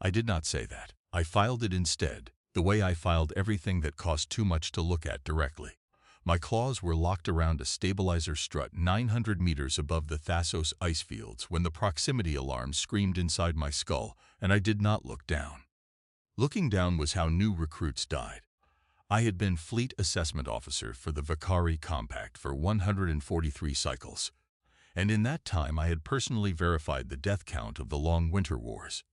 I did not say that. I filed it instead, the way I filed everything that cost too much to look at directly. My claws were locked around a stabilizer strut 900 meters above the Thassos ice fields when the proximity alarm screamed inside my skull, and I did not look down. Looking down was how new recruits died. I had been Fleet Assessment Officer for the Vakari Compact for 143 cycles, and in that time I had personally verified the death count of the long winter wars.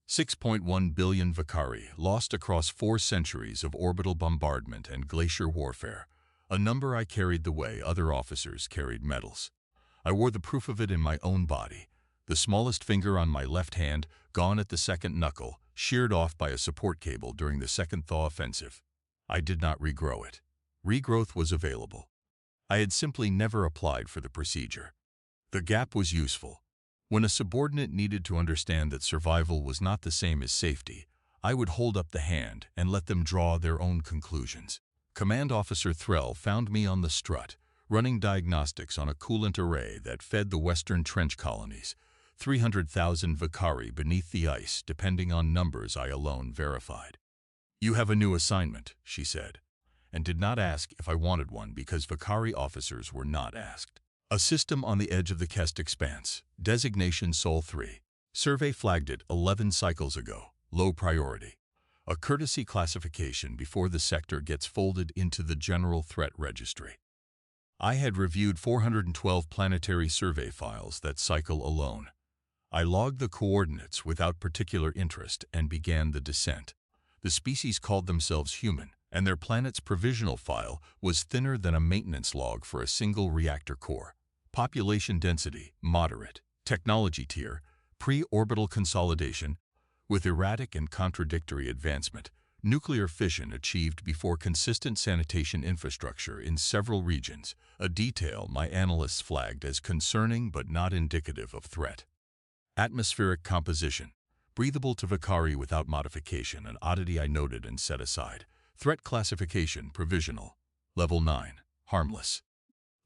6.1 billion Vakari lost across 4 centuries of orbital bombardment and glacier warfare, a number I carried the way other officers carried medals. I wore the proof of it in my own body, the smallest finger on my left hand gone at the second knuckle, sheared off by a support cable during the Second Thaw Offensive. I did not regrow it. Regrowth was available. I had simply never applied for the procedure. The gap was useful. When a subordinate needed to understand that survival was not the same as safety, I would hold up the hand and let them draw their own conclusions. Command Officer Threll found me on the strut, running diagnostics on a coolant array that fed the western trench colonies, 300,000 Vakari beneath the ice, depending on numbers I alone verified. "You have a new assignment," she said, and did not ask if I wanted one because Vakari officers were not asked. A system on the edge of the Kest Expanse, designation Sol 3. Survey flagged it 11 cycles ago, low priority. A courtesy classification before the sector gets folded into the General Threat Registry. I had reviewed 412 planetary survey files that cycle alone. I logged the coordinates without particular interest and began the descent. The species called themselves human, and their planet's provisional file was thinner than a maintenance log for a single reactor core. Population density, moderate. Technology tier, pre-orbital consolidation, with erratic and contradictory advancement. Nuclear fission achieved before consistent sanitation infrastructure in several regions, a detail my analysts flagged as concerning but not indicative of threat. Atmospheric composition, breathable to Vakari without modification, an oddity I noted and set aside. Threat classification, provisional. Level 9, harmless.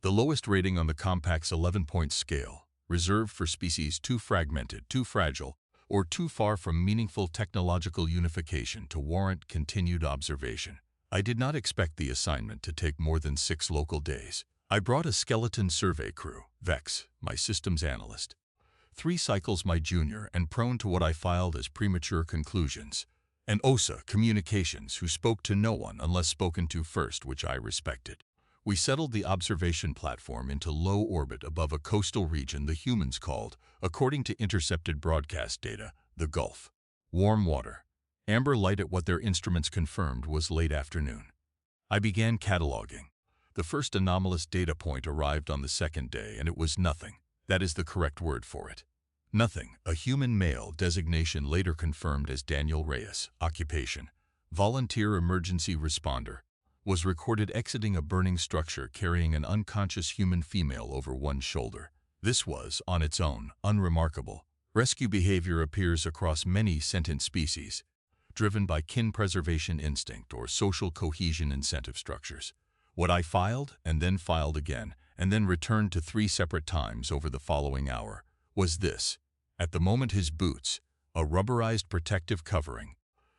The lowest rating on the Compact's 11-point scale, reserved for species too fragmented, too fragile, or too far from meaningful technological unification to warrant continued observation. I did not expect the assignment to take more than 6 local days. I brought a skeleton survey crew, Vex, my systems analyst, 3 cycles my junior and prone to what I filed as premature conclusions, and OSA Communications, who spoke to no one unless spoken to first, which I respected. We settled the observation platform into low orbit above a coastal region the humans called, according to intercepted broadcast data, the Gulf. Warm water. Amber light at what their instruments confirmed was late afternoon. I began cataloging. The first anomalous data point arrived on the second day, and it was nothing. That is the correct word for it. Nothing. A human male, designation later confirmed as Daniel Reyes, occupation, volunteer emergency responder, was recorded exiting a burning structure carrying an unconscious human female over one shoulder. This was, on its own, unremarkable. Rescue behavior appears across many sentient species, driven by kin preservation instinct or social cohesion incentive structures. What I filed, and then filed again, and then returned to 3 separate times over the following hour, was this. At the moment his boots, a rubberized protective covering,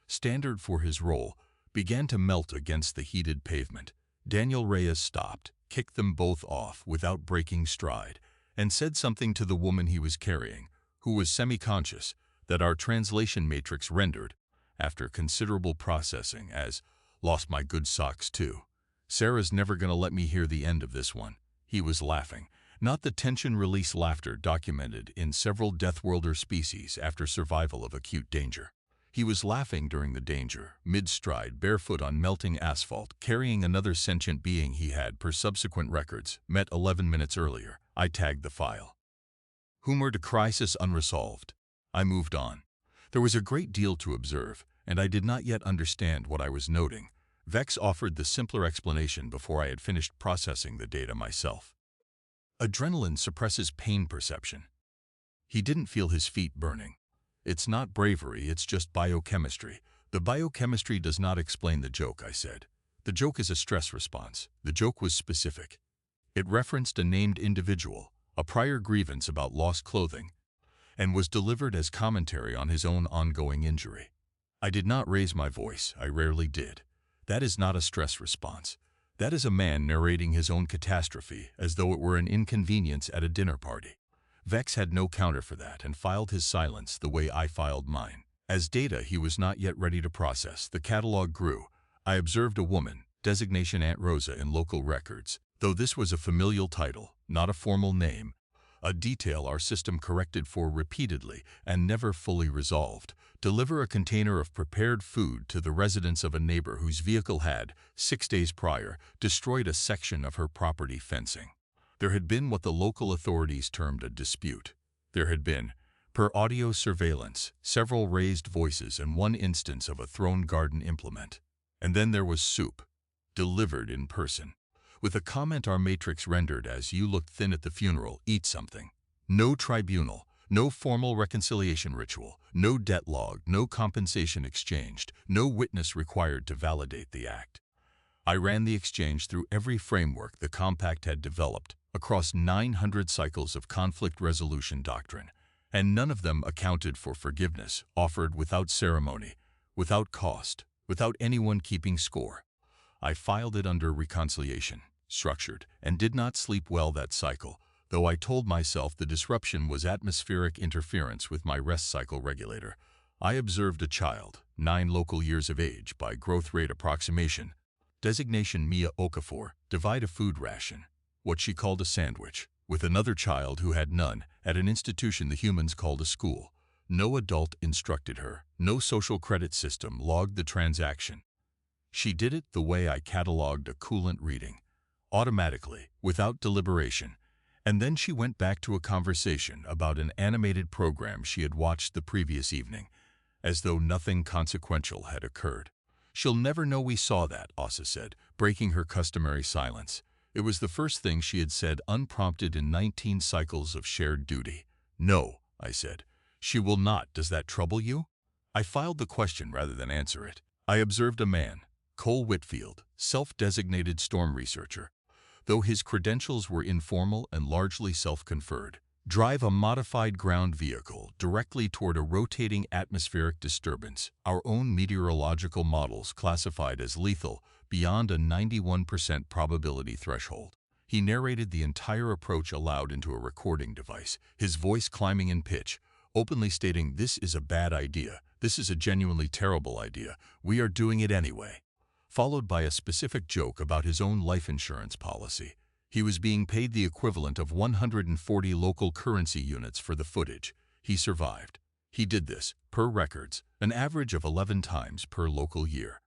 standard for his role, began to melt against the heated pavement, Daniel Reyes stopped, kicked them both off without breaking stride, and said something to the woman he was carrying, who was semi-conscious, that our translation matrix rendered, after considerable processing, as, "Lost my good socks too. Sarah's never gonna let me hear the end of this one." He was laughing, not the tension-release laughter documented in several Deathworlder species after survival of acute danger. He was laughing during the danger, mid-stride, barefoot on melting asphalt, carrying another sentient being he had, per subsequent records, met 11 minutes earlier. I tagged the file. Humor to crisis unresolved. I moved on. There was a great deal to observe, and I did not yet understand what I was noting. Vex offered the simpler explanation before I had finished processing the data myself. Adrenaline suppresses pain perception. He didn't feel his feet burning. It's not bravery, it's just biochemistry. The biochemistry does not explain the joke, I said. The joke is a stress response. The joke was specific. It referenced a named individual, a prior grievance about lost clothing, and was delivered as commentary on his own ongoing injury. I did not raise my voice. I rarely did. That is not a stress response. That is a man narrating his own catastrophe as though it were an inconvenience at a dinner party. Vex had no counter for that and filed his silence the way I filed mine. As data he was not yet ready to process, the catalog grew. I observed a woman, designation Aunt Rosa in local records, though this was a familial title, not a formal name, a detail our system corrected for repeatedly and never fully resolved. Deliver a container of prepared food to the residence of a neighbor whose vehicle had, 6 days prior, destroyed a section of her property fencing. There had been what the local authorities termed a dispute. There had been, per audio surveillance, several raised voices and one instance of a thrown garden implement. And then there was soup, delivered in person, with a comment our matrix rendered as "You looked thin at the funeral, eat something." No tribunal, no formal reconciliation ritual, no debt log, no compensation exchanged, no witness required to validate the act. I ran the exchange through every framework the compact had developed across 900 cycles of conflict resolution doctrine, and none of them accounted for forgiveness offered without ceremony, without cost, without anyone keeping score. I filed it under reconciliation, structured, and did not sleep well that cycle, though I told myself the disruption was atmospheric interference with my rest cycle regulator. I observed a child, 9 local years of age by growth rate approximation, designation Mia Okafor, divide a food ration, what she called a sandwich, with another child who had none, at an institution the humans called a school. No adult instructed her, no social credit system logged the transaction. She did it the way I catalogued a coolant reading, automatically, without deliberation, and then she went back to a conversation about an animated program she had watched the previous evening, as though nothing consequential had occurred. "She'll never know we saw that," Asa said, breaking her customary silence. It was the first thing she had said unprompted in 19 cycles of shared duty. "No," I said. "She will not. Does that trouble you?" I filed the question rather than answer it. I observed a man, Cole Whitfield, self-designated storm researcher, though his credentials were informal and largely self-conferred, drive a modified ground vehicle directly toward a rotating atmospheric disturbance, our own meteorological models classified as lethal beyond a 91% probability threshold. He narrated the entire approach aloud into a recording device, his voice climbing in pitch, openly stating, "This is a bad idea. This is a genuinely terrible idea. We are doing it anyway," followed by a specific joke about his own life insurance policy. He was being paid the equivalent of 140 local currency units for the footage. He survived. He did this, per records, an average of 11 times per local year.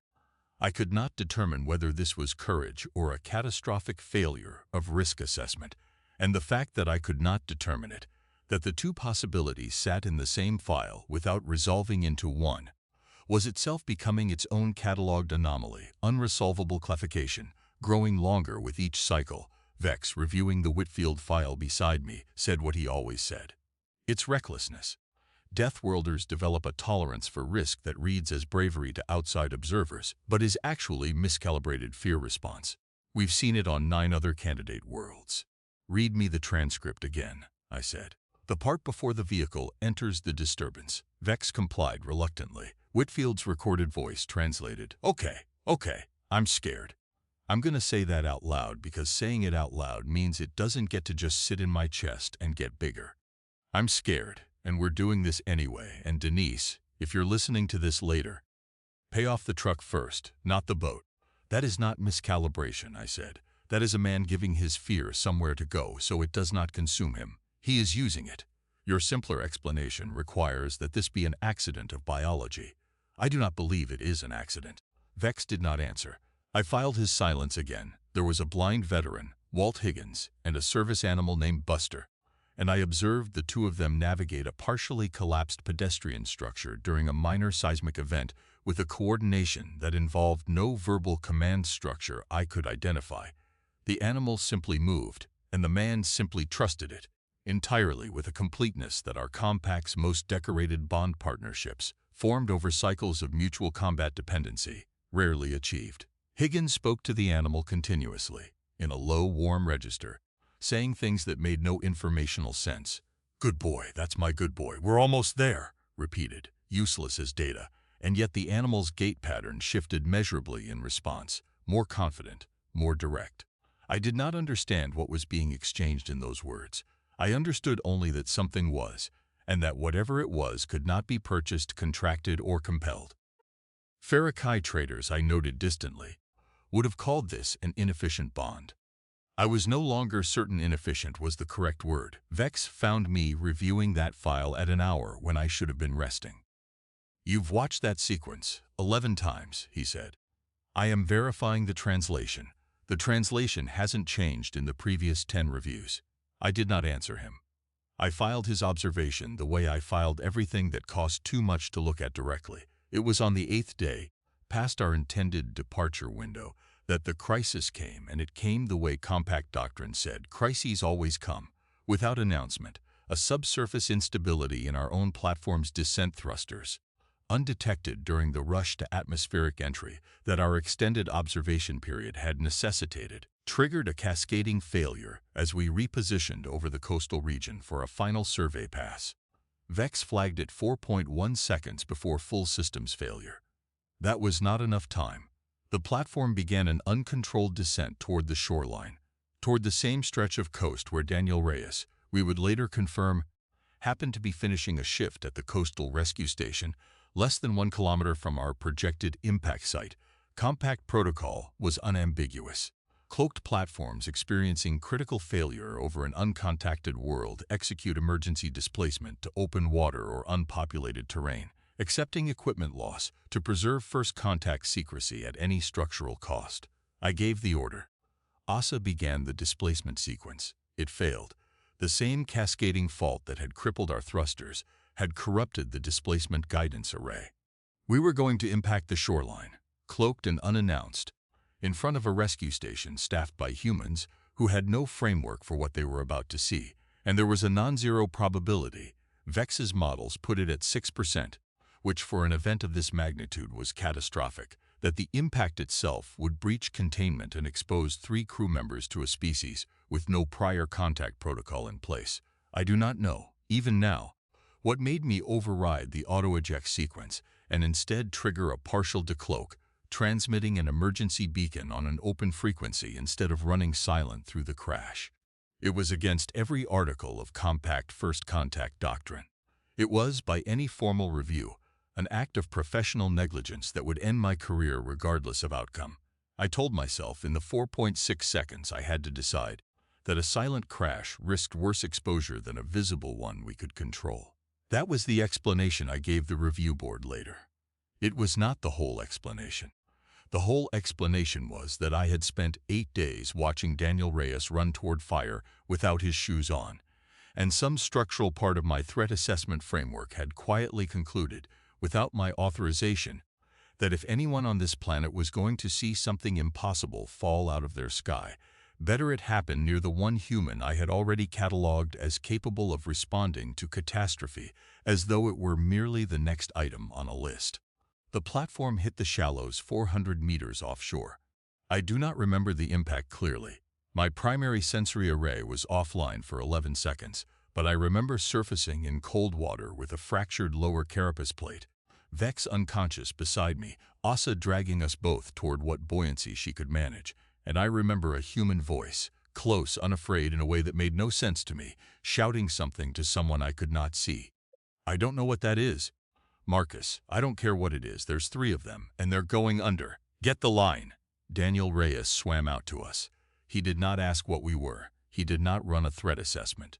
I could not determine whether this was courage or a catastrophic failure of risk assessment, and the fact that I could not determine it, that the two possibilities sat in the same file without resolving into one, was itself becoming its own catalogued anomaly, unresolvable classification, growing longer with each cycle. Vex, reviewing the Whitfield file beside me, said what he always said. "It's recklessness. Deathworlders develop a tolerance for risk that reads as bravery to outside observers, but is actually miscalibrated fear response. We've seen it on 9 other candidate worlds." "Read me the transcript again," I said. "The part before the vehicle enters the disturbance." Vex complied reluctantly. Whitfield's recorded voice translated, Okay, I'm scared. I'm gonna say that out loud because saying it out loud means it doesn't get to just sit in my chest and get bigger. I'm scared, and we're doing this anyway, and Denise, if you're listening to this later, pay off the truck first, not the boat." "That is not miscalibration," I said. "That is a man giving his fear somewhere to go so it does not consume him. He is using it. Your simpler explanation requires that this be an accident of biology. I do not believe it is an accident." Vex did not answer. I filed his silence again. There was a blind veteran, Walt Higgins, and a service animal named Buster, and I observed the two of them navigate a partially collapsed pedestrian structure during a minor seismic event with a coordination that involved no verbal command structure I could identify. The animal simply moved, and the man simply trusted it, entirely with a completeness that our compact's most decorated bond partnerships, formed over cycles of mutual combat dependency, rarely achieved. Higgins spoke to the animal continuously, in a low, warm register, saying things that made no informational sense. "Good boy, that's my good boy. We're almost there," repeated, useless as data, and yet the animal's gait pattern shifted measurably in response, more confident, more direct. I did not understand what was being exchanged in those words. I understood only that something was, and that whatever it was could not be purchased, contracted, or compelled. Farrakhi traders, I noted distantly, would have called this an inefficient bond. I was no longer certain inefficient was the correct word. Vex found me reviewing that file at an hour when I should have been resting. "You've watched that sequence 11 times, he said. "I am verifying the translation. The translation hasn't changed in the previous 10 reviews." I did not answer him. I filed his observation the way I filed everything that cost too much to look at directly. It was on the 8th day, past our intended departure window, that the crisis came, and it came the way compact doctrine said. Crises always come, without announcement, a subsurface instability in our own platform's descent thrusters, undetected during the rush to atmospheric entry that our extended observation period had necessitated, triggered a cascading failure as we repositioned over the coastal region for a final survey pass. Vex flagged it 4.1 seconds before full systems failure. That was not enough time. The platform began an uncontrolled descent toward the shoreline, toward the same stretch of coast where Daniel Reyes, we would later confirm, happened to be finishing a shift at the coastal rescue station, less than 1 kilometer from our projected impact site. Compact protocol was unambiguous. Cloaked platforms experiencing critical failure over an uncontacted world execute emergency displacement to open water or unpopulated terrain, accepting equipment loss to preserve first contact secrecy at any structural cost. I gave the order. ASA began the displacement sequence. It failed. The same cascading fault that had crippled our thrusters had corrupted the displacement guidance array. We were going to impact the shoreline, cloaked and unannounced, in front of a rescue station staffed by humans who had no framework for what they were about to see, and there was a non-zero probability. Vex's models put it at 6%, which for an event of this magnitude was catastrophic, that the impact itself would breach containment and expose 3 crew members to a species with no prior contact protocol in place. I do not know, even now, what made me override the auto-eject sequence and instead trigger a partial decloak, transmitting an emergency beacon on an open frequency instead of running silent through the crash. It was against every article of compact first contact doctrine. It was, by any formal review, an act of professional negligence that would end my career regardless of outcome. I told myself in the 4.6 seconds I had to decide that a silent crash risked worse exposure than a visible one we could control. That was the explanation I gave the review board later. It was not the whole explanation. The whole explanation was that I had spent 8 days watching Daniel Reyes run toward fire without his shoes on, and some structural part of my threat assessment framework had quietly concluded, without my authorization, that if anyone on this planet was going to see something impossible fall out of their sky, better it happen near the one human I had already catalogued as capable of responding to catastrophe, as though it were merely the next item on a list. The platform hit the shallows 400 meters offshore. I do not remember the impact clearly. My primary sensory array was offline for 11 seconds, but I remember surfacing in cold water with a fractured lower carapace plate, Vex unconscious beside me, Asa dragging us both toward what buoyancy she could manage, and I remember a human voice, close, unafraid in a way that made no sense to me, shouting something to someone I could not see. "I don't know what that is." "Marcus, I don't care what it is, there's 3 of them, and they're going under. Get the line." Daniel Reyes swam out to us. He did not ask what we were. He did not run a threat assessment.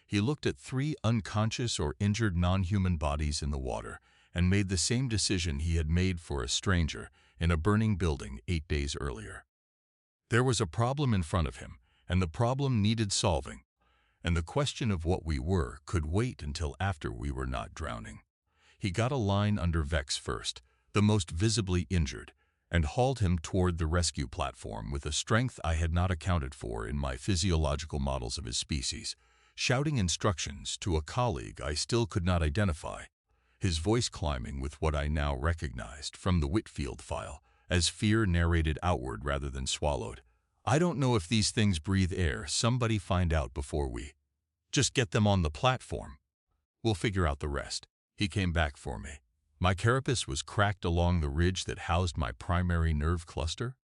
He looked at 3 unconscious or injured non-human bodies in the water and made the same decision he had made for a stranger in a burning building 8 days earlier. There was a problem in front of him, and the problem needed solving, and the question of what we were could wait until after we were not drowning. He got a line under Vex first, the most visibly injured, and hauled him toward the rescue platform with a strength I had not accounted for in my physiological models of his species, shouting instructions to a colleague I still could not identify, his voice climbing with what I now recognized from the Whitfield file, as fear narrated outward rather than swallowed. "I don't know if these things breathe air. Somebody find out before we..." Just get them on the platform. We'll figure out the rest. He came back for me. My carapace was cracked along the ridge that housed my primary nerve cluster.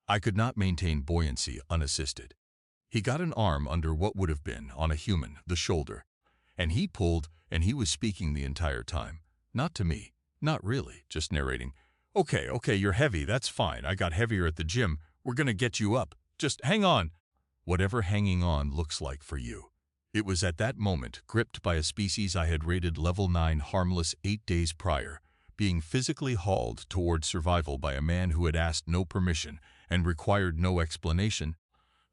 I could not maintain buoyancy unassisted. He got an arm under what would have been, on a human, the shoulder. And he pulled, and he was speaking the entire time. Not to me. Not really. Just narrating. Okay, you're heavy. That's fine. I got heavier at the gym. We're gonna get you up. Just hang on. Whatever hanging on looks like for you. It was at that moment, gripped by a species I had rated level 9 harmless 8 days prior, being physically hauled toward survival by a man who had asked no permission and required no explanation,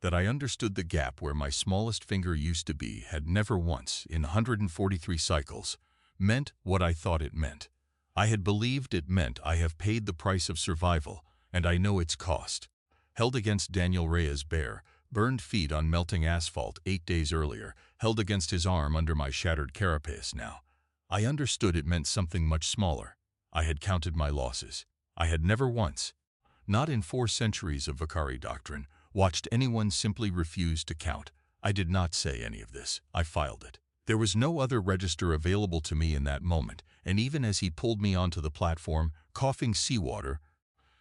that I understood the gap where my smallest finger used to be had never once, in 143 cycles, meant what I thought it meant. I had believed it meant I have paid the price of survival, and I know its cost. Held against Daniel Reyes' bare, burned feet on melting asphalt 8 days earlier, held against his arm under my shattered carapace now. I understood it meant something much smaller. I had counted my losses. I had never once, not in 4 centuries of Vakari doctrine, watched anyone simply refuse to count. I did not say any of this. I filed it. There was no other register available to me in that moment, and even as he pulled me onto the platform, coughing seawater,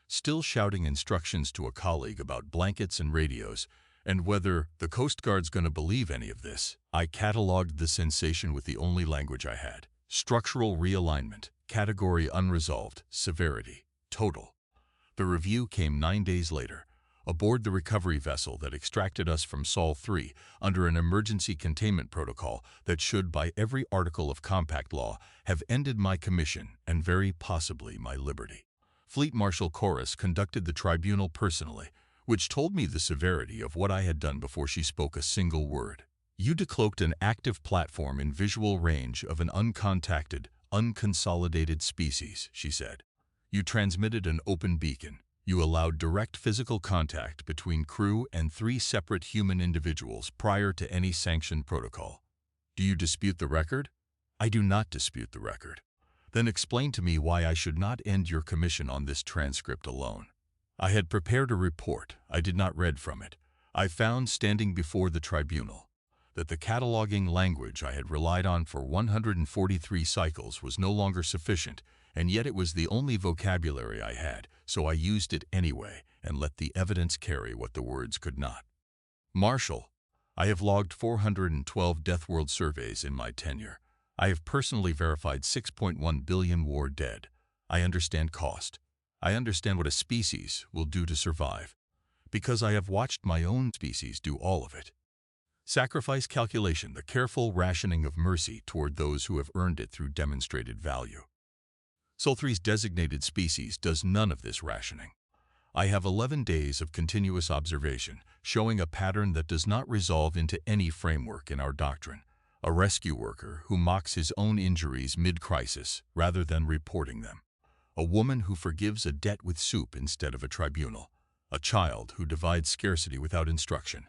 still shouting instructions to a colleague about blankets and radios, and whether the Coast Guard's gonna believe any of this, I catalogued the sensation with the only language I had. Structural realignment, category unresolved, severity, total. The review came 9 days later, aboard the recovery vessel that extracted us from Sol 3 under an emergency containment protocol that should, by every article of compact law, have ended my commission and very possibly my liberty. Fleet Marshal Chorus conducted the tribunal personally, which told me the severity of what I had done before she spoke a single word. You decloaked an active platform in visual range of an uncontacted, unconsolidated species, she said. You transmitted an open beacon. You allowed direct physical contact between crew and 3 separate human individuals prior to any sanctioned protocol. Do you dispute the record? I do not dispute the record. Then explain to me why I should not end your commission on this transcript alone. I had prepared a report. I did not read from it. I found, standing before the tribunal, that the cataloging language I had relied on for 143 cycles was no longer sufficient, and yet it was the only vocabulary I had, so I used it anyway and let the evidence carry what the words could not. Marshal, I have logged 412 Deathworld surveys in my tenure. I have personally verified 6.1 billion war dead. I understand cost. I understand what a species will do to survive, because I have watched my own species do all of it. Sacrifice calculation, the careful rationing of mercy toward those who have earned it through demonstrated value. Sol 3's designated species does none of this rationing. I have 11 days of continuous observation, showing a pattern that does not resolve into any framework in our doctrine. A rescue worker who mocks his own injuries mid-crisis rather than reporting them. A woman who forgives a debt with soup instead of a tribunal. A child who divides scarcity without instruction.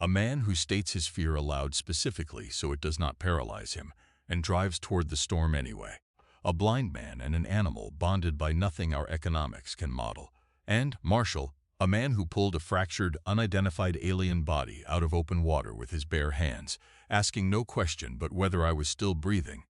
A man who states his fear aloud specifically so it does not paralyze him and drives toward the storm anyway. A blind man and an animal bonded by nothing our economics can model. And, Marshal, a man who pulled a fractured, unidentified alien body out of open water with his bare hands, asking no question but whether I was still breathing.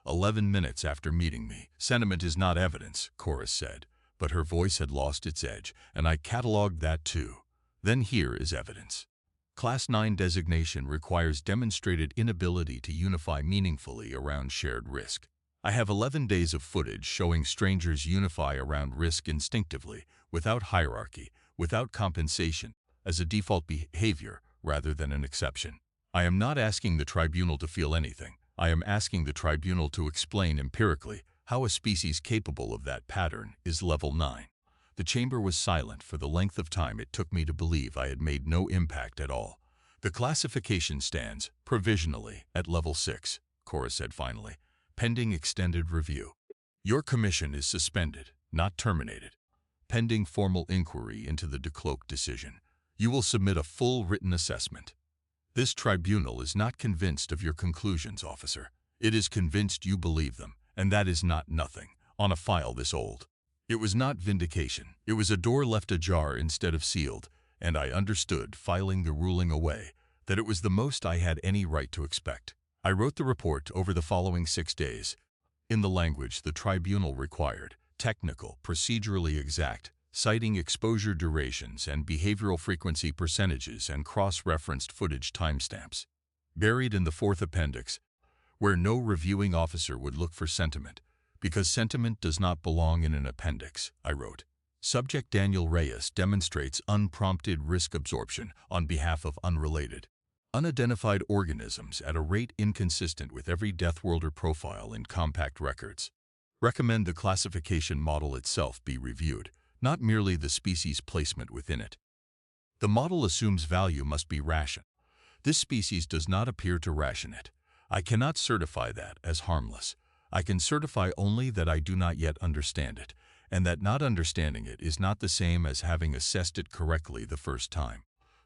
11 minutes after meeting me. Sentiment is not evidence, Chorus said, but her voice had lost its edge, and I catalogued that too. Then here is evidence. Class 9 designation requires demonstrated inability to unify meaningfully around shared risk. I have 11 days of footage showing strangers unify around risk instinctively, without hierarchy, without compensation, as a default behavior rather than an exception. I am not asking the tribunal to feel anything. I am asking the tribunal to explain empirically how a species capable of that pattern is level 9. The chamber was silent for the length of time it took me to believe I had made no impact at all. The classification stands, provisionally, at level 6, Chorus said finally, pending extended review. Your commission is suspended, not terminated. Pending formal inquiry into the decloaked decision. You will submit a full written assessment. This tribunal is not convinced of your conclusions, officer. It is convinced you believe them, and that is not nothing, on a file this old. It was not vindication. It was a door left ajar instead of sealed, and I understood, filing the ruling away, that it was the most I had any right to expect. I wrote the report over the following 6 days, in the language the tribunal required, technical, procedurally exact, citing exposure durations and behavioral frequency percentages and cross-referenced footage timestamps. Buried in the fourth appendix, where no reviewing officer would look for sentiment, because sentiment does not belong in an appendix, I wrote. Subject Daniel Reyes demonstrates unprompted risk absorption on behalf of unrelated, unidentified organisms at a rate inconsistent with every Deathworlder profile in compact records. Recommend the classification model itself be reviewed, not merely the species placement within it. The model assumes value must be ration. This species does not appear to ration it. I cannot certify that as harmless. I can certify only that I do not yet understand it, and that not understanding it is not the same as having assessed it correctly the first time.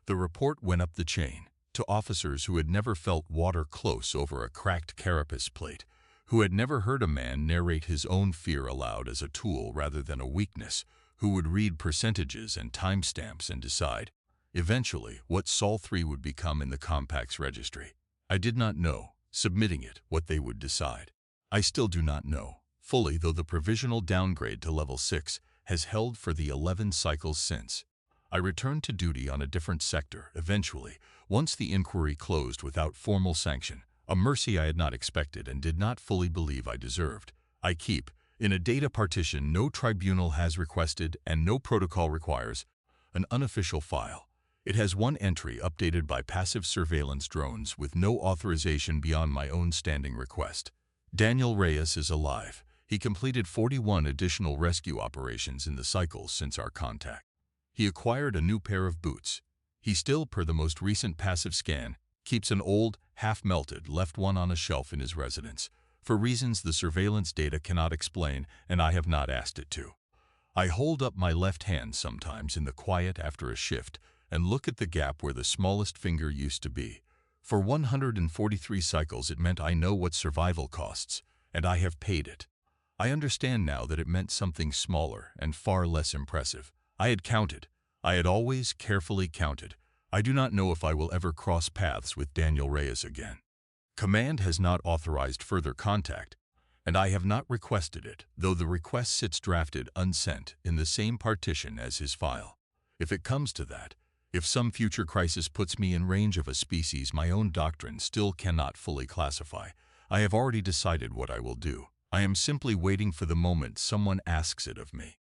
The report went up the chain to officers who had never felt water close over a cracked carapace plate, who had never heard a man narrate his own fear aloud as a tool rather than a weakness, who would read percentages and timestamps and decide, eventually, what Sol 3 would become in the compacts registry. I did not know, submitting it, what they would decide. I still do not know, fully, though the provisional downgrade to level 6 has held for the 11 cycles since. I returned to duty on a different sector, eventually, once the inquiry closed without formal sanction, a mercy I had not expected and did not fully believe I deserved. I keep, in a data partition no tribunal has requested and no protocol requires, an unofficial file. It has one entry updated by passive surveillance drones with no authorization beyond my own standing request. Daniel Reyes is alive. He completed 41 additional rescue operations in the cycles since our contact. He acquired a new pair of boots. He still, per the most recent passive scan, keeps an old, half-melted, left one on a shelf in his residence, for reasons the surveillance data cannot explain and I have not asked it to. I hold up my left hand sometimes in the quiet after a shift and look at the gap where the smallest finger used to be. For 143 cycles it meant I know what survival costs, and I have paid it. I understand now that it meant something smaller and far less impressive. I had counted. I had always carefully counted. I do not know if I will ever cross paths with Daniel Reyes again. Command has not authorized further contact, and I have not requested it, though the request sits drafted unsent in the same partition as his file. If it comes to that, if some future crisis puts me in range of a species my own doctrine still cannot fully classify, I have already decided what I will do. I am simply waiting for the moment someone asks it of me.